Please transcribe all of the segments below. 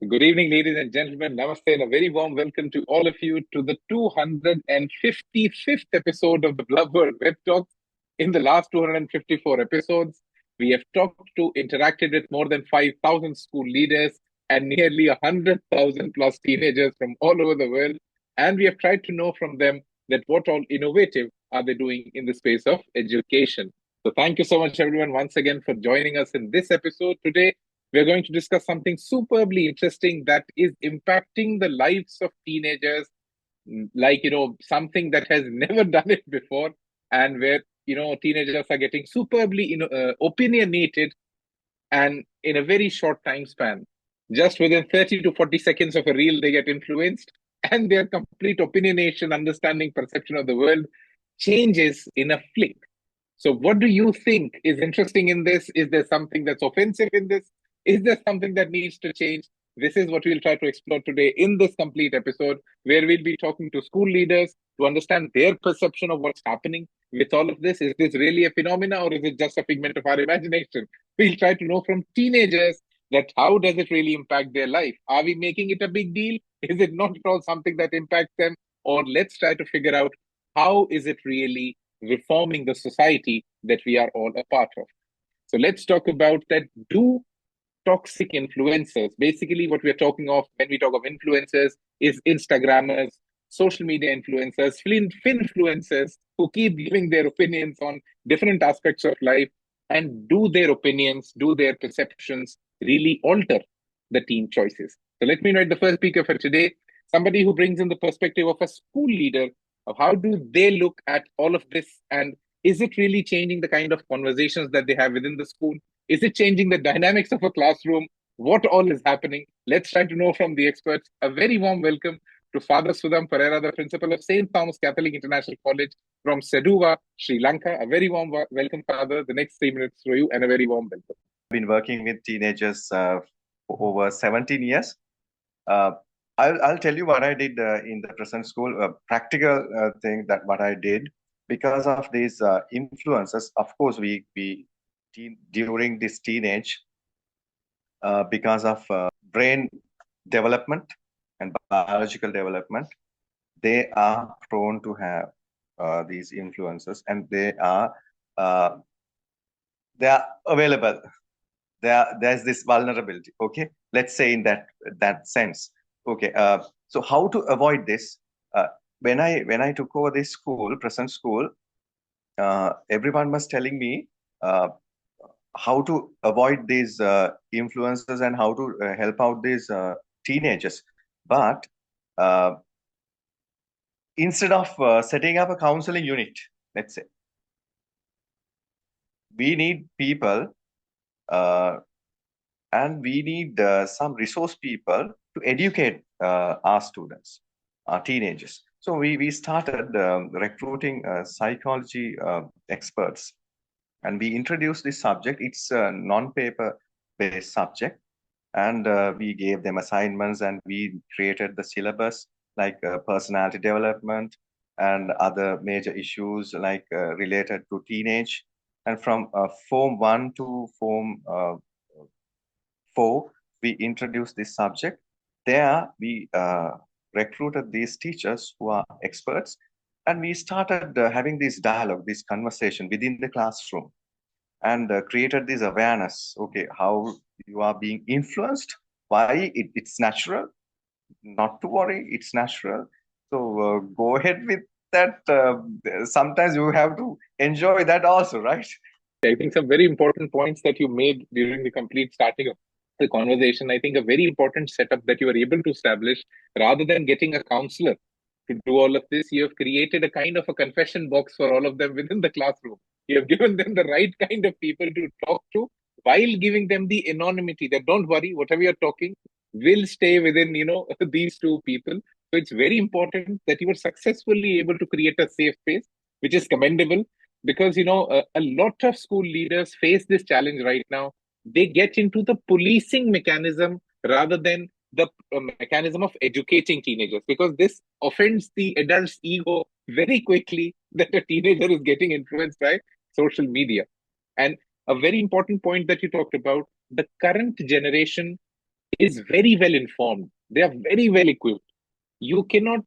Good evening, ladies and gentlemen. Namaste and a very warm welcome to all of you to the 255th episode of the Blub World Web Talks. In the last 254 episodes, we have interacted with more than 5,000 school leaders and nearly 100,000 plus teenagers from all over the world. And we have tried to know from them that what all innovative are they doing in the space of education. So thank you so much, everyone, once again for joining us in this episode today. We're going to discuss something superbly interesting that is impacting the lives of teenagers, something that has never done it before, and where, teenagers are getting superbly, opinionated and in a very short time span. Just within 30 to 40 seconds of a reel, they get influenced, and their complete opinionation, understanding, perception of the world changes in a flick. So, what do you think is interesting in this? Is there something that's offensive in this? Is there something that needs to change? This is what we'll try to explore today in this complete episode, where we'll be talking to school leaders to understand their perception of what's happening with all of this. Is this really a phenomena, or is it just a figment of our imagination? We'll try to know from teenagers that how does it really impact their life? Are we making it a big deal? Is it not at all something that impacts them? Or let's try to figure out how is it really reforming the society that we are all a part of. So let's talk about that. Do toxic influencers, basically what we're talking of when we talk of influencers is Instagrammers, social media influencers, finfluencers who keep giving their opinions on different aspects of life, and do their opinions, do their perceptions really alter the teen choices? So let me invite the first speaker for today, somebody who brings in the perspective of a school leader of how do they look at all of this, and is it really changing the kind of conversations that they have within the school? Is it changing the dynamics of a classroom? What all is happening? Let's try to know from the experts. A very warm welcome to Father Sudham Perera, the principal of St. Thomas Catholic International College from Seeduwa, Sri Lanka. A very warm welcome, Father. The next 3 minutes for you, and a very warm welcome. I've been working with teenagers for over 17 years. I'll tell you what I did in the present school, a practical thing that what I did because of these influences. Of course, during this teenage, because of brain development and biological development, they are prone to have these influences, and they are available. There's this vulnerability. Okay, let's say in that sense. Okay, so how to avoid this? When I took over this present school, everyone was telling me how to avoid these influences and how to help out these teenagers. But instead of setting up a counseling unit, let's say, we need people and we need some resource people to educate our students, our teenagers. So we started recruiting psychology experts, and we introduced this subject. It's a non-paper based subject, and we gave them assignments, and we created the syllabus like personality development and other major issues like related to teenage. And from Form 1 to Form 4, we introduced this subject. There, we recruited these teachers who are experts, and we started having this dialogue, this conversation within the classroom, and created this awareness. Okay, how you are being influenced, why it's natural, not to worry, it's natural. So go ahead with that. Sometimes you have to enjoy that also, right? I think some very important points that you made during the complete starting of the conversation. I think a very important setup that you were able to establish, rather than getting a counselor to do all of this, you have created a kind of a confession box for all of them within the classroom. You have given them the right kind of people to talk to while giving them the anonymity that don't worry, whatever you're talking will stay within, these two people. So it's very important that you were successfully able to create a safe space, which is commendable, because a lot of school leaders face this challenge right now. They get into the policing mechanism rather than the mechanism of educating teenagers, because this offends the adult's ego very quickly that a teenager is getting influenced by social media. And a very important point that you talked about, the current generation is very well informed. They are very well equipped. You cannot,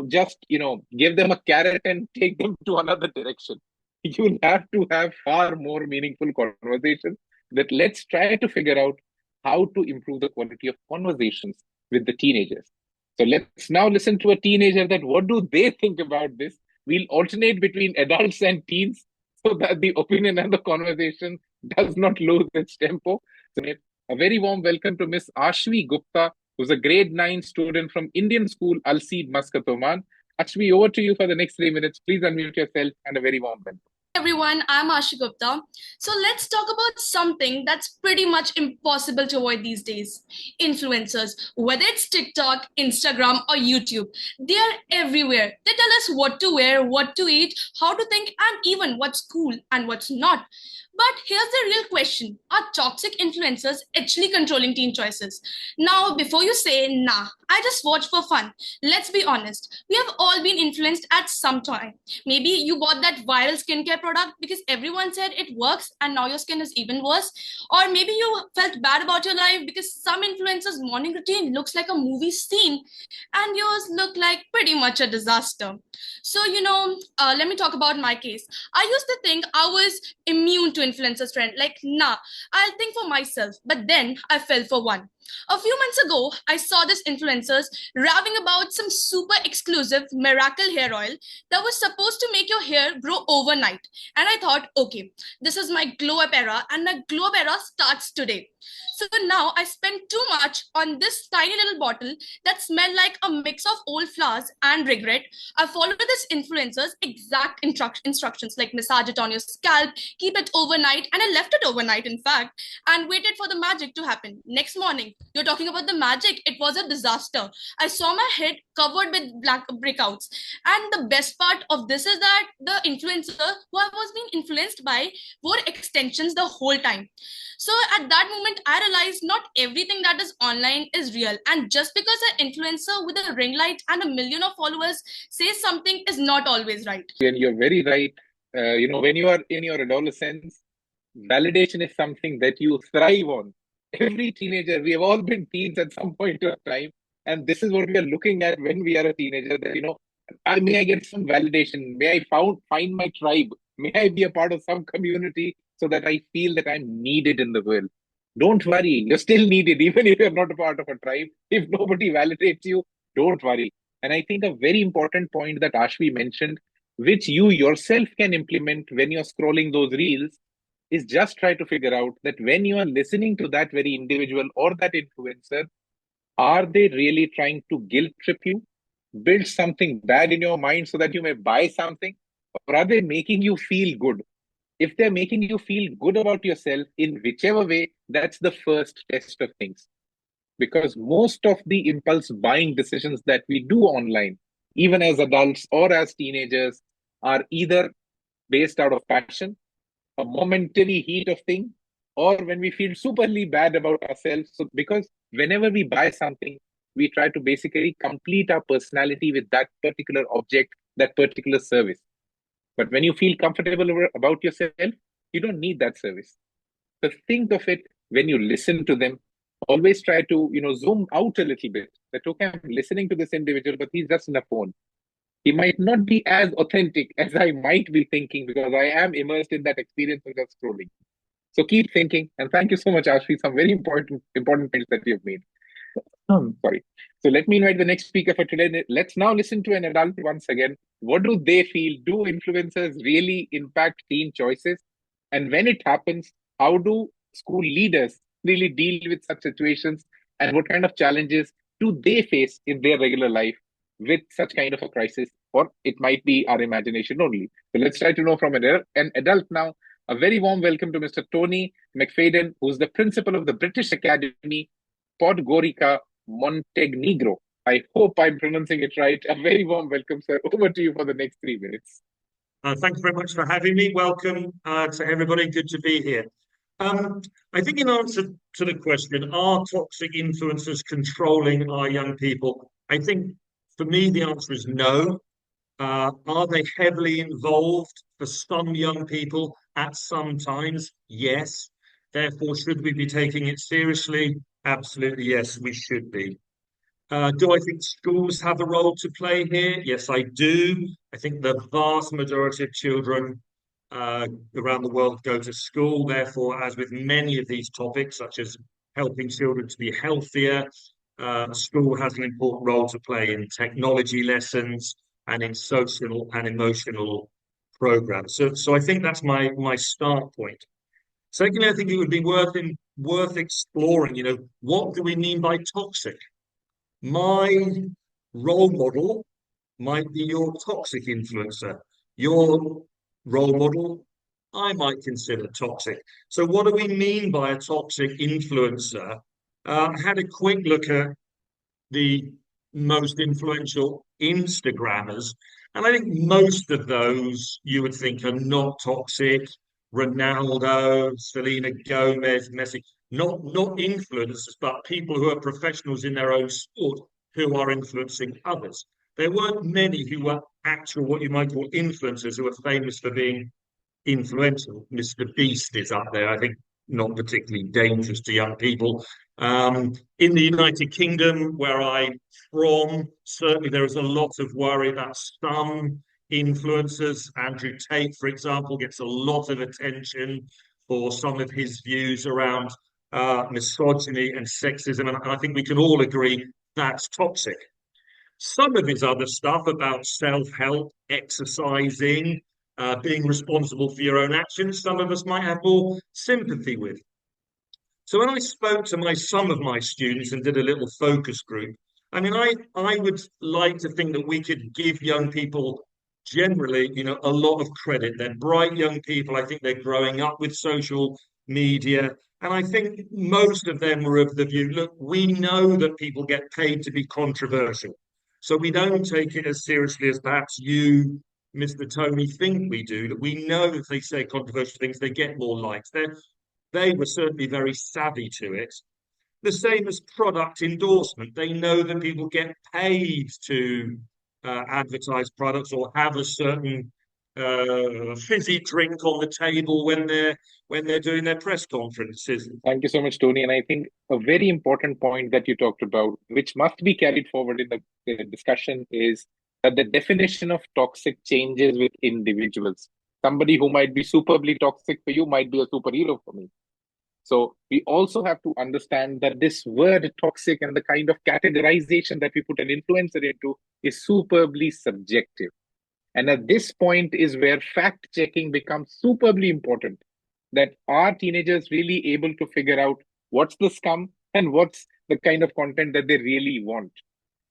just, give them a carrot and take them to another direction. You'll have to have far more meaningful conversations that let's try to figure out how to improve the quality of conversations with the teenagers. So let's now listen to a teenager that what do they think about this? We'll alternate between adults and teens so that the opinion and the conversation does not lose its tempo. So a very warm welcome to Miss Aashvi Gupta, who's a grade 9 student from Indian school Alseed, Muscat, Oman. Aashvi, over to you for the next 3 minutes. Please unmute yourself and a very warm welcome. Everyone, I'm Aashvi Gupta. So let's talk about something that's pretty much impossible to avoid these days. Influencers, whether it's TikTok, Instagram, or YouTube, they are everywhere. They tell us what to wear, what to eat, how to think, and even what's cool and what's not. But here's the real question. Are toxic influencers actually controlling teen choices? Now, before you say, nah, I just watch for fun, let's be honest. We have all been influenced at some time. Maybe you bought that viral skincare product because everyone said it works and now your skin is even worse. Or maybe you felt bad about your life because some influencers' morning routine looks like a movie scene and yours look like pretty much a disaster. So, let me talk about my case. I used to think I was immune to influencers trend. Like, nah, I'll think for myself. But then I fell for one. A few months ago, I saw this influencers raving about some super exclusive miracle hair oil that was supposed to make your hair grow overnight. And I thought, okay, this is my glow up era and my glow up era starts today. So now I spent too much on this tiny little bottle that smelled like a mix of old flowers and regret. I followed this influencer's exact instructions like massage it on your scalp, keep it overnight, and I left it overnight in fact, and waited for the magic to happen. Next morning, you're talking about the magic. It was a disaster. I saw my head covered with black breakouts. And the best part of this is that the influencer who I was being influenced by wore extensions the whole time. So at that moment, I realized not everything that is online is real. And just because an influencer with a ring light and a million of followers says something is not always right. And you're very right. When you are in your adolescence, validation is something that you thrive on. Every teenager, we have all been teens at some point of time. And this is what we are looking at when we are a teenager, that, may I get some validation? May I find my tribe? May I be a part of some community so that I feel that I'm needed in the world? Don't worry, you're still needed, even if you're not a part of a tribe. If nobody validates you, don't worry. And I think a very important point that Aashvi mentioned, which you yourself can implement when you're scrolling those reels, is just try to figure out that when you are listening to that very individual or that influencer, are they really trying to guilt trip you, build something bad in your mind so that you may buy something, or are they making you feel good? If they're making you feel good about yourself in whichever way, that's the first test of things. Because most of the impulse buying decisions that we do online, even as adults or as teenagers, are either based out of passion, a momentary heat of thing, or when we feel superly bad about ourselves. So because whenever we buy something, we try to basically complete our personality with that particular object, that particular service. But when you feel comfortable about yourself, you don't need that service. So think of it when you listen to them. Always try to, zoom out a little bit. That, okay, I'm listening to this individual, but he's just in a phone. He might not be as authentic as I might be thinking because I am immersed in that experience of just scrolling. So keep thinking. And thank you so much, Aashvi. Some very important points that you've made. Sorry. So let me invite the next speaker for today. Let's now listen to an adult once again. What do they feel? Do influencers really impact teen choices? And when it happens, how do school leaders really deal with such situations? And what kind of challenges do they face in their regular life with such kind of a crisis? Or it might be our imagination only. So let's try to know from an adult now. A very warm welcome to Mr. Tony Macfadyen, who's the principal of the British Academy, Podgorica, Montenegro. I hope I'm pronouncing it right. A very warm welcome, sir. Over to you for the next 3 minutes. Thank you very much for having me. Welcome to everybody. Good to be here. I think in answer to the question, are toxic influencers controlling our young people? I think for me, the answer is no. Are they heavily involved for some young people at some times? Yes. Therefore, should we be taking it seriously? Absolutely, yes, we should be. Do I think schools have a role to play here? Yes, I do. I think the vast majority of children uh, around the world go to school. Therefore, as with many of these topics, such as helping children to be healthier, school has an important role to play in technology lessons and in social and emotional programs. So I think that's my start point. Secondly, I think it would be worth exploring. What do we mean by toxic? My role model might be your toxic influencer. Your role model, I might consider toxic. So, what do we mean by a toxic influencer? I had a quick look at the most influential Instagrammers, and I think most of those you would think are not toxic. Ronaldo, Selena Gomez, Messi, not influencers, but people who are professionals in their own sport who are influencing others. There weren't many who were actual, what you might call influencers, who were famous for being influential. Mr. Beast is up there, I think, not particularly dangerous to young people. In the United Kingdom, where I'm from, certainly there is a lot of worry about some influencers. Andrew Tate, for example, gets a lot of attention for some of his views around misogyny and sexism, and I think we can all agree that's toxic. Some of his other stuff about self-help, exercising, being responsible for your own actions, some of us might have more sympathy with. So when I spoke to some of my students and did a little focus group, I mean, I would like to think that we could give young people generally, a lot of credit. They're bright young people. I think they're growing up with social media. And I think most of them were of the view, look, we know that people get paid to be controversial. So we don't take it as seriously as perhaps you, Mr. Tony, think we do. That we know if they say controversial things, they get more likes. They were certainly very savvy to it. The same as product endorsement. They know that people get paid to advertise products or have a certain fizzy drink on the table when they're doing their press conferences. Thank you so much, Tony. And I think a very important point that you talked about, which must be carried forward in the discussion, is that the definition of toxic changes with individuals. Somebody who might be superbly toxic for you might be a superhero for me. So we also have to understand that this word toxic and the kind of categorization that we put an influencer into is superbly subjective. And at this point is where fact checking becomes superbly important. That are teenagers really able to figure out what's the scum and what's the kind of content that they really want?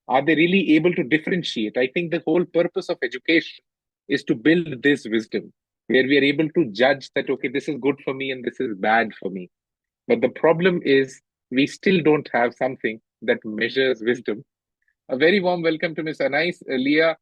Are they really able to differentiate? I think the whole purpose of education is to build this wisdom where we are able to judge that, okay, this is good for me and this is bad for me. But the problem is we still don't have something that measures wisdom. A very warm welcome to Miss Anais, Leila,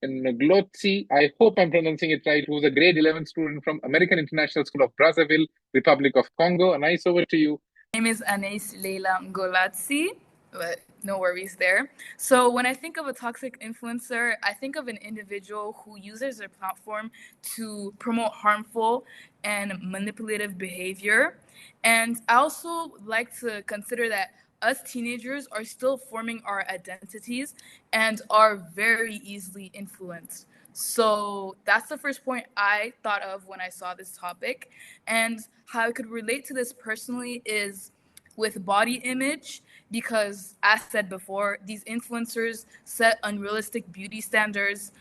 Ngolatsie, I hope I'm pronouncing it right, who's a grade 11 student from American International School of Brazzaville, Republic of Congo. Anais, over to you. My name is Anais Leila Ngolatsie, but no worries there. So when I think of a toxic influencer, I think of an individual who uses their platform to promote harmful and manipulative behavior. And I also like to consider that us teenagers are still forming our identities and are very easily influenced. So that's the first point I thought of when I saw this topic. And how I could relate to this personally is with body image, because as said before, these influencers set unrealistic beauty standards,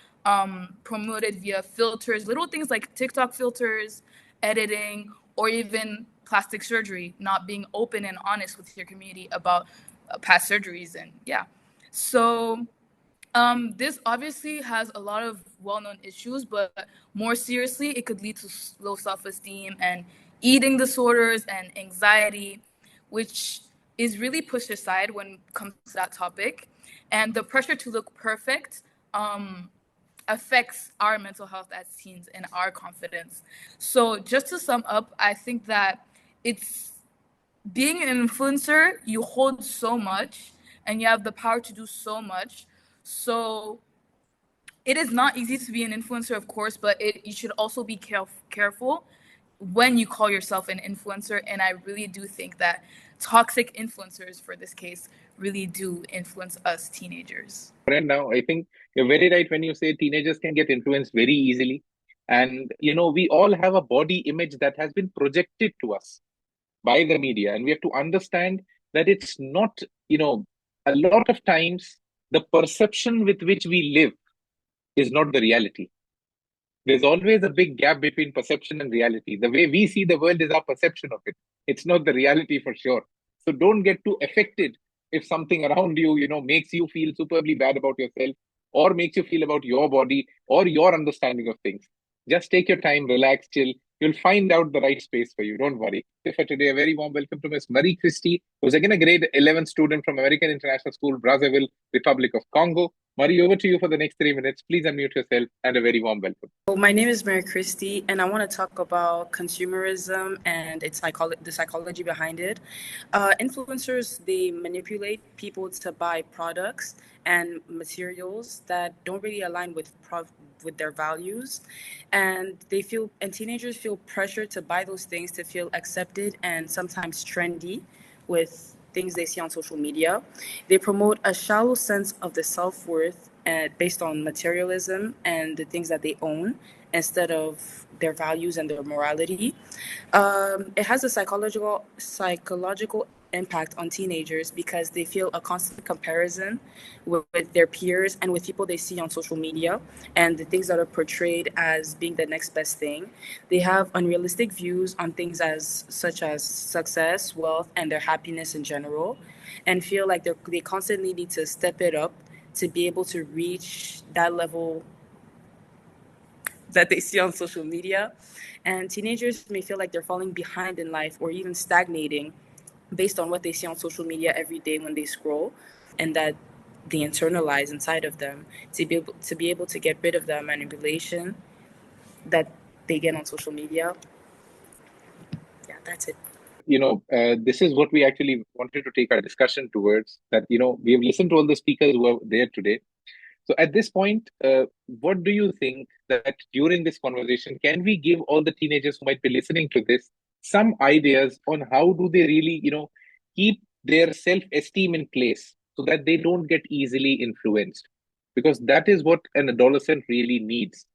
promoted via filters, little things like TikTok filters, editing, or even plastic surgery, not being open and honest with your community about past surgeries. And yeah, so this obviously has a lot of well-known issues, but more seriously, it could lead to low self-esteem and eating disorders and anxiety, which is really pushed aside when it comes to that topic. And the pressure to look perfect affects our mental health as teens and our confidence. So just to sum up, I think that it's being an influencer, you hold so much and you have the power to do so much. So it is not easy to be an influencer, of course, but you should also be careful when you call yourself an influencer. And I really do think that toxic influencers, for this case, really do influence us teenagers. And now I think you're very right when you say teenagers can get influenced very easily. And, we all have a body image that has been projected to us by the media. And we have to understand that it's not, a lot of times the perception with which we live is not the reality. There's always a big gap between perception and reality. The way we see the world is our perception of it. It's not the reality for sure. So don't get too affected if something around you, makes you feel superbly bad about yourself or makes you feel about your body or your understanding of things. Just take your time, relax, chill. You'll find out the right space for you. Don't worry. For today, a very warm welcome to Miss Marie-Christy, who's again a grade 11 student from American International School, Brazzaville, Republic of Congo. Marie, over to you for the next 3 minutes. Please unmute yourself and a very warm welcome. Well, my name is Marie-Christy, and I want to talk about consumerism and the psychology behind it. Influencers, they manipulate people to buy products and materials that don't really align with their values, and teenagers feel pressure to buy those things to feel accepted and sometimes trendy with things they see on social media. They promote a shallow sense of the self-worth based on materialism and the things that they own instead of their values and their morality. It has a psychological impact on teenagers because they feel a constant comparison with their peers and with people they see on social media and the things that are portrayed as being the next best thing. They have unrealistic views on things such as success, wealth, and their happiness in general, and feel like they constantly need to step it up to be able to reach that level that they see on social media. And teenagers may feel like they're falling behind in life or even stagnating based on what they see on social media every day when they scroll, and that they internalize inside of them to be able to get rid of the manipulation that they get on social media. Yeah, that's it. This is what we actually wanted to take our discussion towards, that, we have listened to all the speakers who are there today. So at this point, what do you think that during this conversation, can we give all the teenagers who might be listening to this some ideas on how do they really, keep their self-esteem in place so that they don't get easily influenced? Because that is what an adolescent really needs.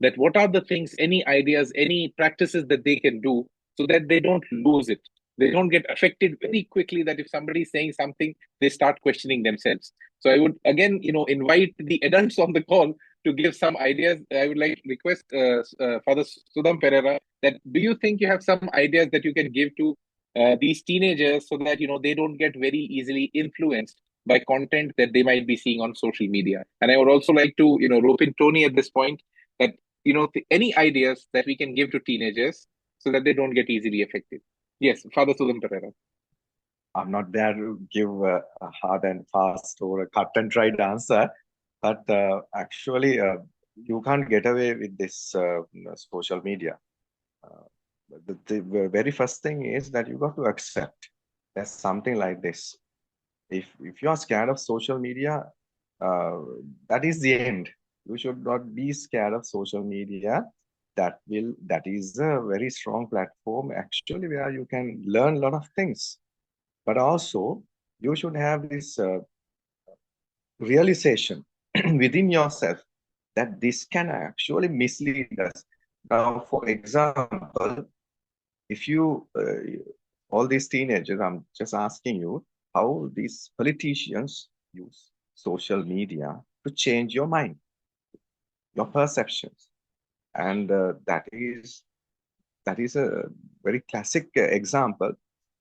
That what are the things, any ideas, any practices that they can do so that they don't lose it? They don't get affected very quickly, that if somebody is saying something, they start questioning themselves. So I would again, invite the adults on the call to give some ideas. I would like to request Father Sudham Perera, that do you think you have some ideas that you can give to these teenagers so that, they don't get very easily influenced by content that they might be seeing on social media? And I would also like to, rope in Tony at this point, that, any ideas that we can give to teenagers so that they don't get easily affected. Yes, Father Sudham Perera. I'm not there to give a hard and fast or a cut and dried answer, but actually, you can't get away with this social media. The very first thing is that you got to accept there's something like this. If you are scared of social media, that is the end. You should not be scared of social media. That is a very strong platform actually where you can learn a lot of things. But also, you should have this realization within yourself that this can actually mislead us. Now, for example, if you, all these teenagers, I'm just asking you how these politicians use social media to change your mind, your perceptions. And that is a very classic example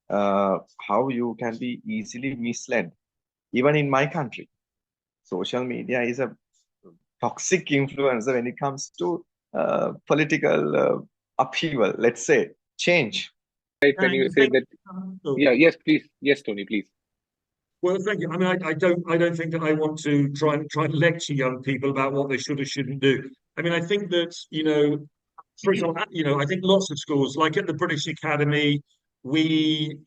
how you can be easily misled. Even in my country, social media is a toxic influencer when it comes to political upheaval, let's say, change. Right, when you say that, yeah, yes, please, yes, Tony, please. Well, thank you. I mean, I don't think that I want to try and lecture young people about what they should or shouldn't do. I mean, I think that, for example, I think lots of schools, like at the British Academy, we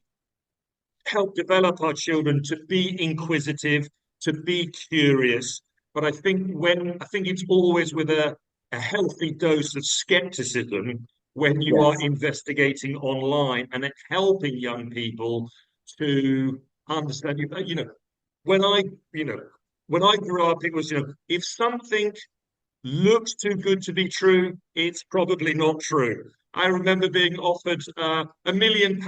help develop our children to be inquisitive, to be curious. But I think it's always with a healthy dose of skepticism when you are Yes. investigating online and helping young people to understand. When I, you know, when I grew up, it was, if something looks too good to be true, it's probably not true. I remember being offered £1 million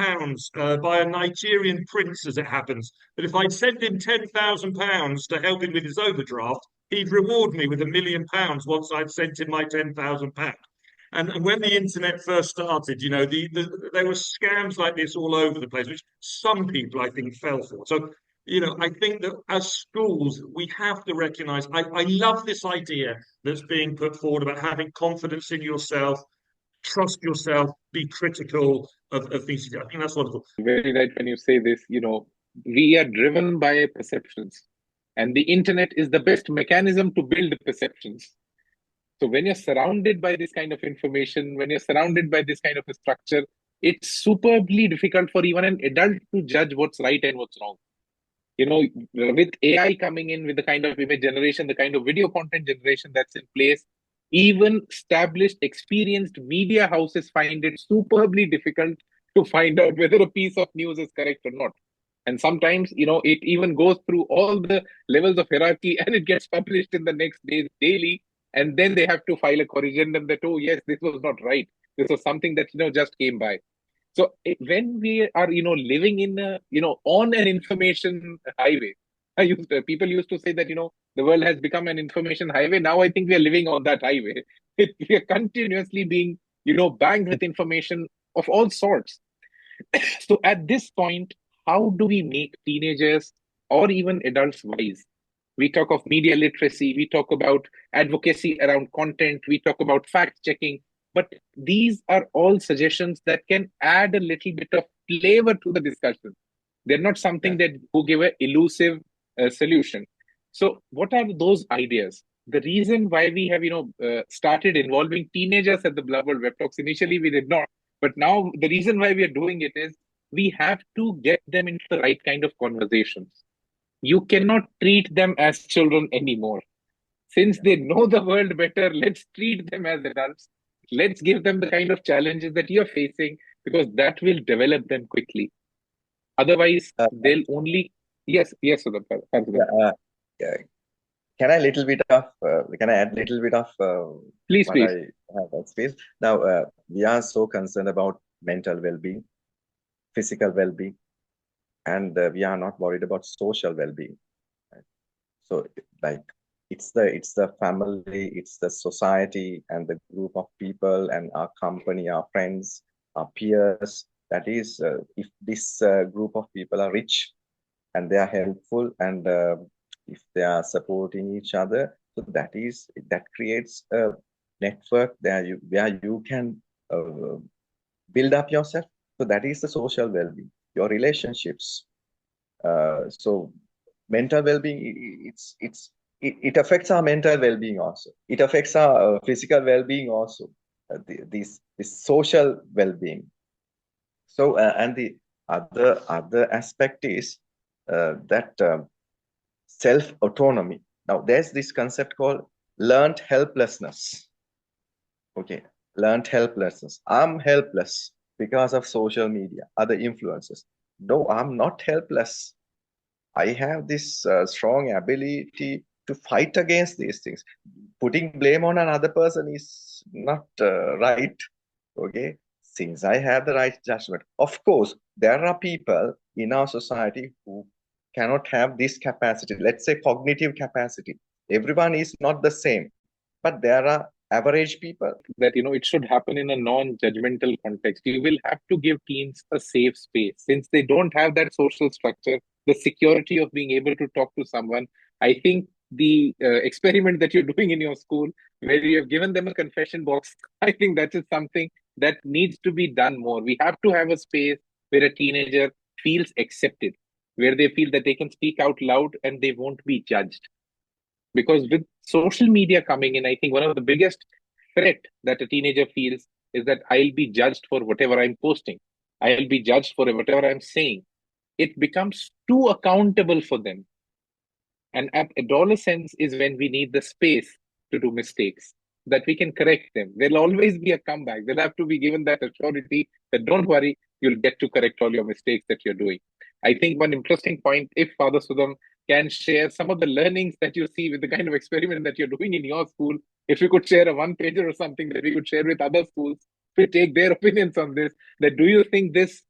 by a Nigerian prince, as it happens, that if I'd send him £10,000 to help him with his overdraft, he'd reward me with £1 million once I'd sent him my £10,000. And when the internet first started, there were scams like this all over the place, which some people, I think, fell for. So, I think that as schools, we have to recognize. I love this idea that's being put forward about having confidence in yourself, trust yourself, be critical of things. I think that's wonderful. Very right when you say this, we are driven by perceptions, and the internet is the best mechanism to build perceptions. So when you're surrounded by this kind of information, when you're surrounded by this kind of a structure, it's superbly difficult for even an adult to judge what's right and what's wrong. With AI coming in, with the kind of image generation, the kind of video content generation that's in place, even established, experienced media houses find it superbly difficult to find out whether a piece of news is correct or not. And sometimes, it even goes through all the levels of hierarchy and it gets published in the next day's daily. And then they have to file a corrigendum that, oh, yes, this was not right. This was something that, just came by. So when we are, living in, on an information highway, people used to say that, the world has become an information highway. Now I think we are living on that highway. We are continuously being, banged with information of all sorts. So at this point, how do we make teenagers or even adults wise? We talk of media literacy, we talk about advocacy around content, we talk about fact checking, but these are all suggestions that can add a little bit of flavor to the discussion. They're not something that will give an elusive solution. So what are those ideas? The reason why we have, started involving teenagers at the Blub World Web Talks, initially we did not, but now the reason why we are doing it is we have to get them into the right kind of conversations. You cannot treat them as children anymore. Since they know the world better, let's treat them as adults. Let's give them the kind of challenges that you're facing, because that will develop them quickly. Otherwise, they'll only... Yes, Sudham. Yeah. Can I add little bit of Please. I have that space? Now, we are so concerned about mental well-being, physical well-being, and we are not worried about social well-being. Right? So, like, it's the family, it's the society, and the group of people, and our company, our friends, our peers. That is, if this group of people are rich and they are helpful, and if they are supporting each other, so that creates a network where you can build up yourself. So that is the social well-being, your relationships. So mental well-being, it affects our mental well-being also. It affects our physical well-being also. This social well-being. So and the other aspect is that self-autonomy. Now there's this concept called learned helplessness. Okay, learned helplessness. I'm helpless because of social media, other influences. No, I'm not helpless. I have this strong ability to fight against these things. Putting blame on another person is not right. Okay, since I have the right judgment. Of course, there are people in our society who cannot have this capacity. Let's say cognitive capacity. Everyone is not the same, but there are average people. That, it should happen in a non-judgmental context. You will have to give teens a safe space. Since they don't have that social structure, the security of being able to talk to someone, I think the experiment that you're doing in your school, where you have given them a confession box, I think that is something that needs to be done more. We have to have a space where a teenager feels accepted, where they feel that they can speak out loud and they won't be judged. Because with social media coming in, I think one of the biggest threat that a teenager feels is that I'll be judged for whatever I'm posting. I'll be judged for whatever I'm saying. It becomes too accountable for them. And at adolescence is when we need the space to do mistakes. that we can correct them. There'll always be a comeback. They'll have to be given that assurity that don't worry, you'll get to correct all your mistakes that you're doing. I think one interesting point, if Father Sudham can share some of the learnings that you see with the kind of experiment that you're doing in your school, if you could share a one-pager or something that we could share with other schools to take their opinions on this, that do you think this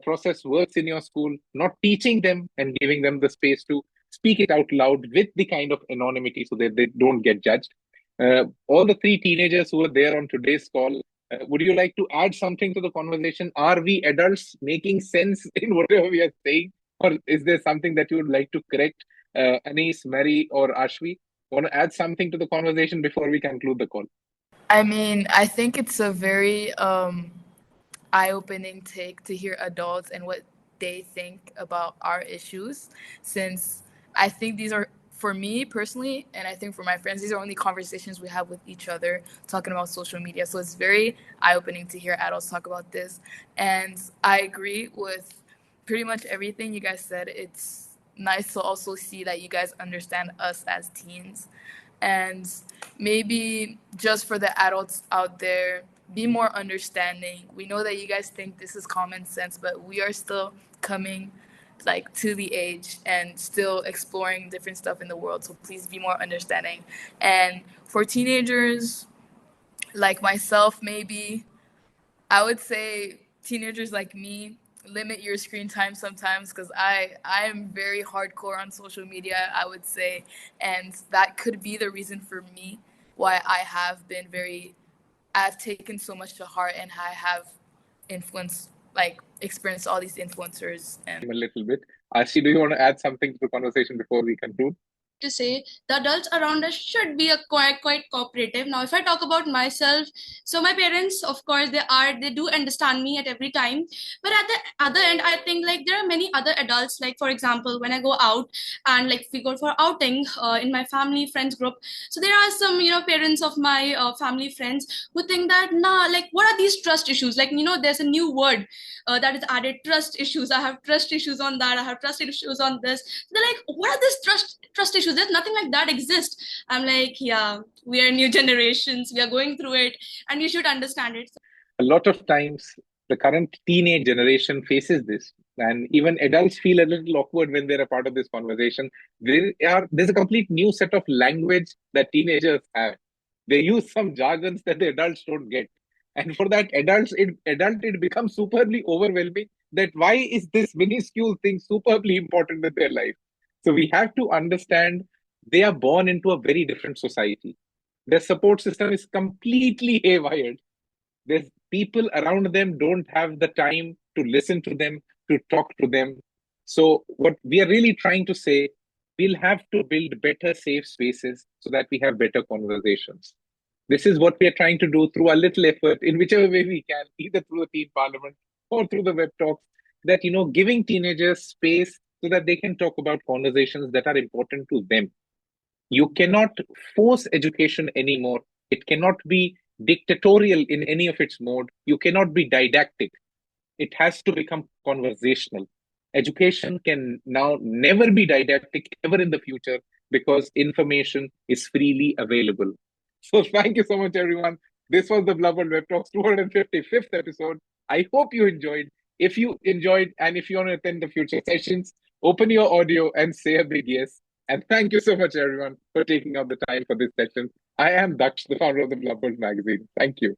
process works in your school, not teaching them and giving them the space to speak it out loud with the kind of anonymity so that they don't get judged. All the three teenagers who are there on today's call, would you like to add something to the conversation? Are we adults making sense in whatever we are saying? Or is there something that you would like to correct? Anais, Marie, or Aashvi, want to add something to the conversation before we conclude the call? I mean, I think it's a very eye-opening take to hear adults and what they think about our issues, since I think these are, for me personally, and I think for my friends, these are only conversations we have with each other talking about social media. So it's very eye-opening to hear adults talk about this. And I agree with pretty much everything you guys said. It's nice to also see that you guys understand us as teens. And maybe just for the adults out there, be more understanding. We know that you guys think this is common sense, but we are still coming to the age and still exploring different stuff in the world. So please be more understanding. And for teenagers like myself, maybe I would say teenagers like me, limit your screen time sometimes, because I am very hardcore on social media, I would say, and that could be the reason for me why I've taken so much to heart, and I have experienced all these influencers. And a little bit. Aashvi, do you want to add something to the conversation before we conclude? To say the adults around us should be quite cooperative. Now, if I talk about myself, so my parents, of course, they do understand me at every time, but at the other end, I think there are many other adults, like for example, when I go out and we go for outing in my family friends group, so there are some parents of my family friends who think that what are these trust issues, there's a new word that is added, trust issues. I have trust issues on that, I have trust issues on this. So they're like, what are these trust issues? There's nothing like that exists. I'm like, yeah, we are new generations, we are going through it, and you should understand it. A lot of times the current teenage generation faces this, and even adults feel a little awkward when they're a part of this conversation. There's a complete new set of language that teenagers have. They use some jargons that the adults don't get, and for that it becomes superbly overwhelming that why is this minuscule thing superbly important in their life. So we have to understand they are born into a very different society. Their support system is completely haywired. There's people around them don't have the time to listen to them, to talk to them. So what we are really trying to say, we'll have to build better safe spaces so that we have better conversations. This is what we are trying to do through a little effort in whichever way we can, either through the teen parliament or through the web talks, that giving teenagers space so that they can talk about conversations that are important to them. You cannot force education anymore. It cannot be dictatorial in any of its mode. You cannot be didactic. It has to become conversational. Education can now never be didactic ever in the future because information is freely available. So thank you so much, everyone. This was the Blub World Web Talks 255th episode. I hope you enjoyed. If you enjoyed and if you want to attend the future sessions, open your audio and say a big yes. And thank you so much, everyone, for taking out the time for this session. I am Daksh, the founder of the Blub World magazine. Thank you.